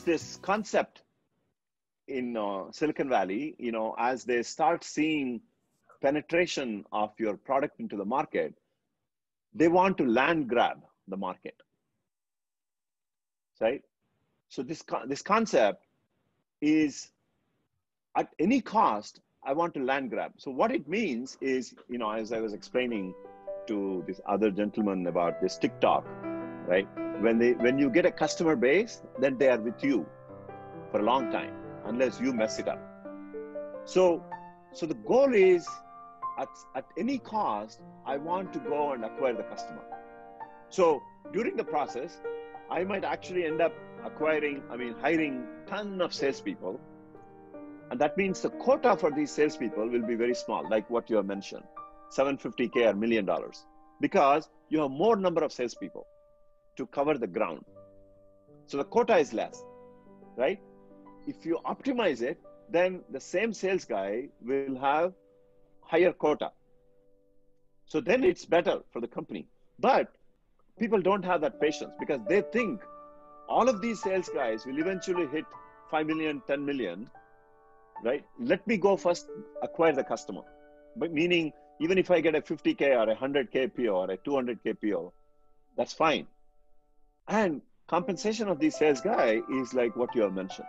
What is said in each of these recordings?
this concept in Silicon Valley, as they start seeing penetration of your product into the market, they want to land grab the market, right? So this concept is, at any cost, I want to land grab. So what it means is, as I was explaining to this other gentleman about this TikTok, right? When you get a customer base, then they are with you for a long time, unless you mess it up. So the goal is, at any cost, I want to go and acquire the customer. So during the process, I might actually end up hiring a ton of salespeople. And that means the quota for these salespeople will be very small, like what you have mentioned, $750K or $1 million, because you have more number of salespeople to cover the ground. So the quota is less, right? If you optimize it, then the same sales guy will have higher quota. So then it's better for the company. But people don't have that patience, because they think all of these sales guys will eventually hit 5 million, 10 million, right? Let me go first acquire the customer. But meaning, even if I get a 50K or a 100K PO or a 200K PO, that's fine. And compensation of the sales guy is like what you have mentioned,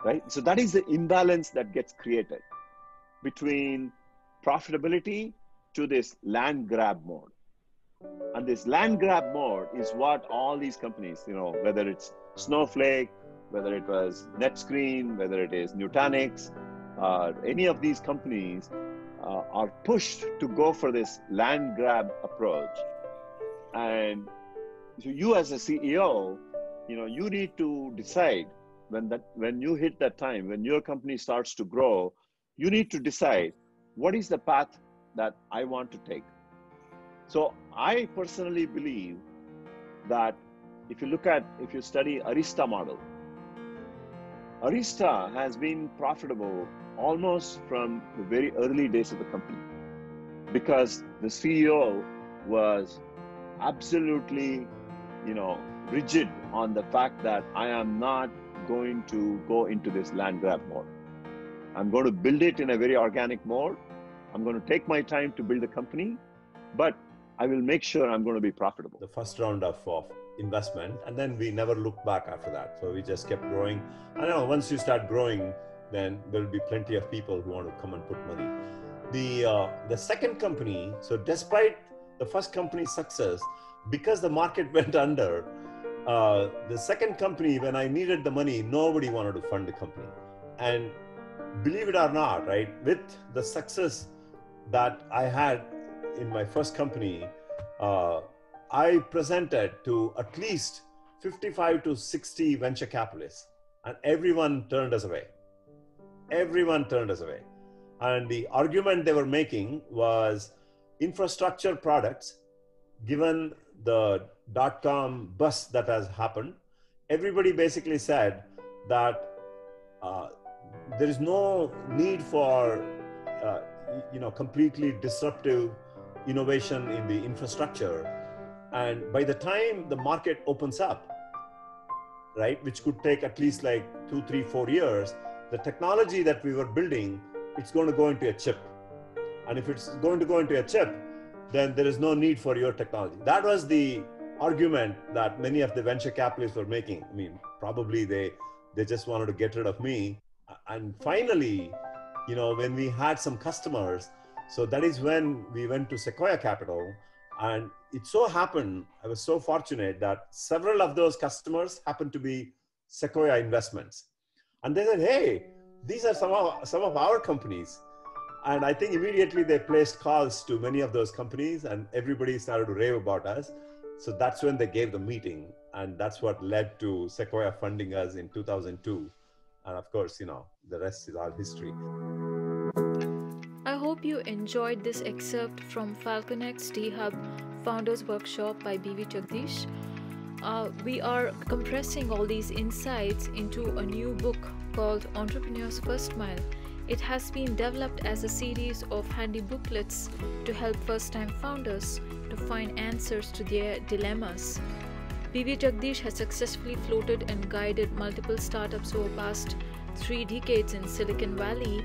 right? So that is the imbalance that gets created between profitability to this land grab mode. And this land grab mode is what all these companies, whether it's Snowflake, whether it was NetScreen, whether it is Nutanix, any of these companies are pushed to go for this land grab approach. And so you as a CEO, you need to decide when you hit that time, when your company starts to grow, you need to decide what is the path that I want to take. So I personally believe that if you study Arista model, Arista has been profitable almost from the very early days of the company, because the CEO was absolutely, rigid on the fact that I am not going to go into this land grab mode. I'm going to build it in a very organic mode. I'm going to take my time to build the company, but I will make sure I'm going to be profitable. The first round of investment, and then we never looked back after that. So we just kept growing. I know once you start growing, then there'll be plenty of people who want to come and put money. The second company, so despite the first company's success, because the market went under, the second company, when I needed the money, nobody wanted to fund the company. And believe it or not, right, with the success that I had in my first company, I presented to at least 55 to 60 venture capitalists, and everyone turned us away. Everyone turned us away. And the argument they were making was infrastructure products, given the dot-com bust that has happened, everybody basically said that there is no need for completely disruptive innovation in the infrastructure. And by the time the market opens up, right, which could take at least like 2, 3, 4 years, the technology that we were building, it's going to go into a chip. And if it's going to go into a chip, then there is no need for your technology. That was the argument that many of the venture capitalists were making. I mean, probably they just wanted to get rid of me. And finally, when we had some customers, so that is when we went to Sequoia Capital. And it so happened, I was so fortunate that several of those customers happened to be Sequoia investments. And they said, hey, these are some of our companies. And I think immediately they placed calls to many of those companies, and everybody started to rave about us. So that's when they gave the meeting. And that's what led to Sequoia funding us in 2002. And of course, the rest is all history. I hope you enjoyed this excerpt from FalconX T-Hub Founders Workshop by BV Jagadeesh. We are compressing all these insights into a new book called Entrepreneur's First Mile. It has been developed as a series of handy booklets to help first-time founders to find answers to their dilemmas. BV Jagadeesh has successfully floated and guided multiple startups over past 3 decades in Silicon Valley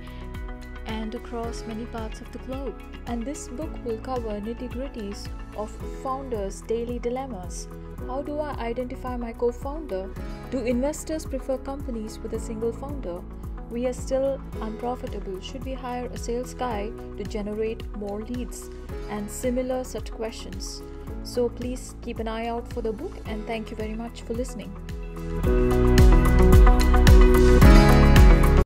and across many parts of the globe. And this book will cover nitty-gritties of founders' daily dilemmas. How do I identify my co-founder? Do investors prefer companies with a single founder? We are still unprofitable. Should we hire a sales guy to generate more leads? And similar such questions. So please keep an eye out for the book, and thank you very much for listening.